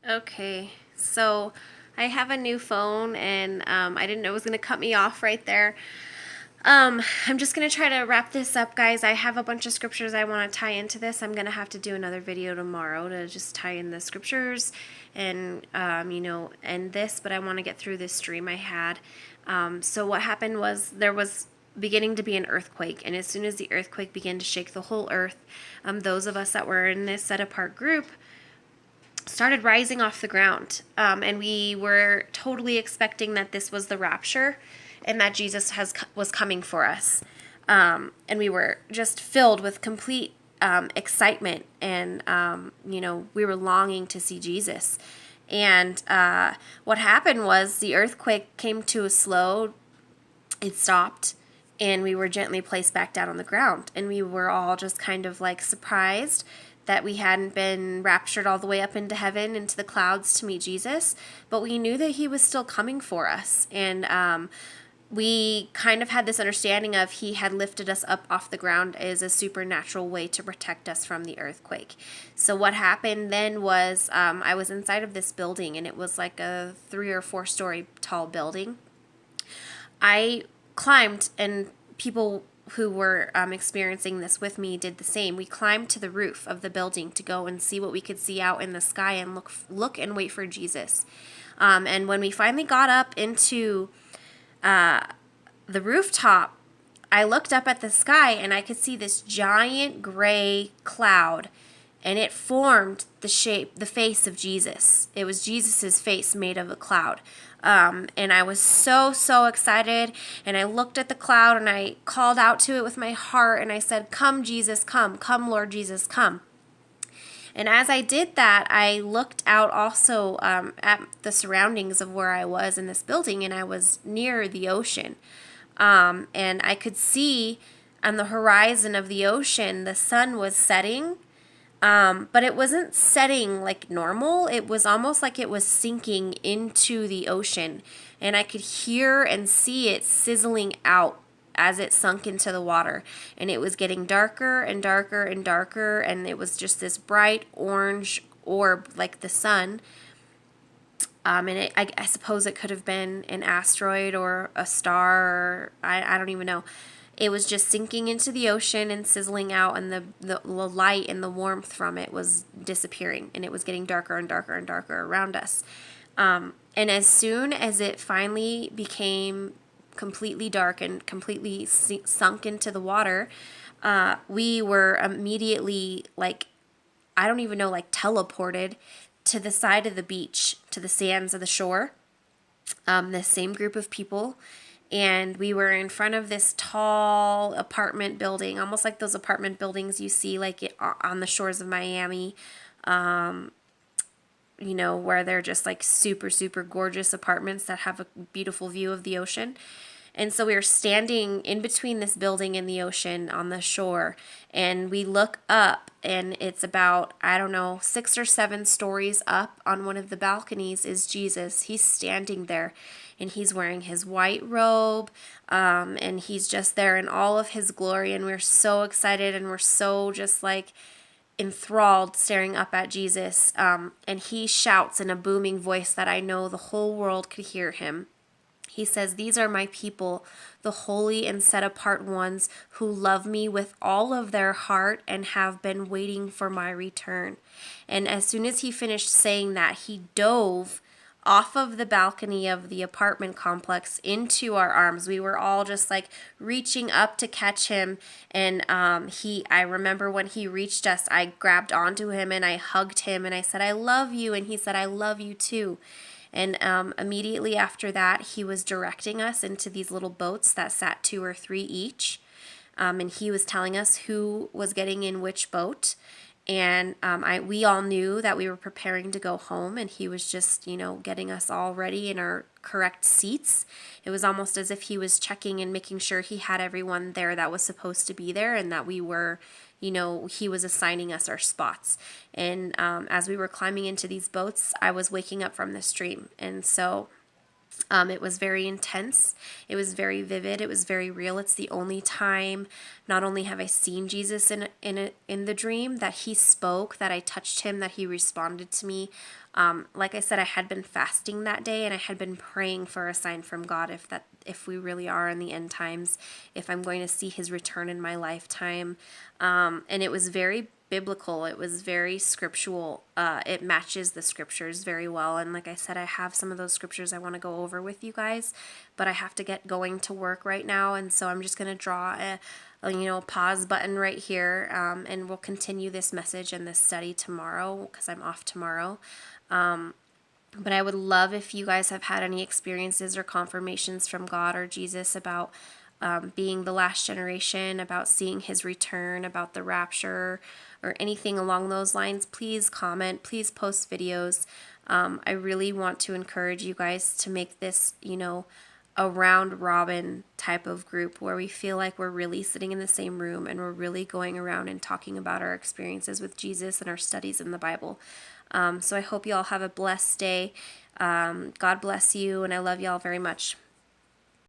Okay, so I have a new phone and I didn't know it was going to cut me off right there. I'm just going to try to wrap this up, guys. I have a bunch of scriptures I want to tie into this. I'm going to have to do another video tomorrow to just tie in the scriptures and, end this, but I want to get through this stream I had. So what happened was there was beginning to be an earthquake, and as soon as the earthquake began to shake the whole earth, those of us that were in this set apart group started rising off the ground. And we were totally expecting that this was the rapture and that Jesus was coming for us. And we were just filled with complete excitement. And, we were longing to see Jesus. And what happened was the earthquake came to a slow, it stopped, and we were gently placed back down on the ground. And we were all just kind of like surprised that we hadn't been raptured all the way up into heaven, into the clouds to meet Jesus, but we knew that he was still coming for us. And we kind of had this understanding of he had lifted us up off the ground as a supernatural way to protect us from the earthquake. So what happened then was I was inside of this building, and it was like a 3 or 4 story tall building. I climbed, and people who were experiencing this with me did the same. We climbed to the roof of the building to go and see what we could see out in the sky and look and wait for Jesus. And when we finally got up into the rooftop, I looked up at the sky and I could see this giant gray cloud, and it formed the face of Jesus. It was Jesus's face made of a cloud. And I was so excited, and I looked at the cloud and I called out to it with my heart, and I said, "Come, Jesus, come, Lord Jesus, come." And as I did that, I looked out also at the surroundings of where I was in this building, and I was near the ocean. And I could see on the horizon of the ocean, the sun was setting. But it wasn't setting like normal. It was almost like it was sinking into the ocean. And I could hear and see it sizzling out as it sunk into the water. And it was getting darker and darker and darker. And it was just this bright orange orb like the sun. And I suppose it could have been an asteroid or a star. Or I don't even know. It was just sinking into the ocean and sizzling out, and the light and the warmth from it was disappearing, and it was getting darker and darker and darker around us. And as soon as it finally became completely dark and completely sunk into the water, we were immediately, like, I don't even know, like teleported to the side of the beach, to the sands of the shore. This same group of people. And we were in front of this tall apartment building, almost like those apartment buildings you see like on the shores of Miami, where they're just like super, super gorgeous apartments that have a beautiful view of the ocean. And so we were standing in between this building and the ocean on the shore, and we look up, and it's about, 6 or 7 stories up on one of the balconies is Jesus. He's standing there, and he's wearing his white robe, and he's just there in all of his glory, and we're so excited, and we're so just like enthralled staring up at Jesus, and he shouts in a booming voice that I know the whole world could hear him. He says, "These are my people, the holy and set apart ones who love me with all of their heart and have been waiting for my return." And as soon as he finished saying that, he dove off of the balcony of the apartment complex into our arms. We were all just like reaching up to catch him. And I remember when he reached us, I grabbed onto him and I hugged him and I said, "I love you." And he said, "I love you too." And immediately after that, he was directing us into these little boats that sat 2 or 3 each. And he was telling us who was getting in which boat. And we all knew that we were preparing to go home, and he was just, getting us all ready in our correct seats. It was almost as if he was checking and making sure he had everyone there that was supposed to be there, and that we were, he was assigning us our spots. And as we were climbing into these boats, I was waking up from this dream. And so It was very intense. It was very vivid. It was very real. It's the only time, not only have I seen Jesus in the dream, that he spoke, that I touched him, that he responded to me. Like I said, I had been fasting that day, and I had been praying for a sign from God if we really are in the end times, if I'm going to see his return in my lifetime. And it was very biblical. It was very scriptural. It matches the scriptures very well. And like I said, I have some of those scriptures I want to go over with you guys, but I have to get going to work right now. And so I'm just going to draw a pause button right here. And we'll continue this message and this study tomorrow because I'm off tomorrow. But I would love if you guys have had any experiences or confirmations from God or Jesus about being the last generation, about seeing his return, about the rapture, or anything along those lines. Please comment, please post videos. I really want to encourage you guys to make this, a round robin type of group where we feel like we're really sitting in the same room and we're really going around and talking about our experiences with Jesus and our studies in the Bible. So I hope you all have a blessed day. God bless you, and I love you all very much.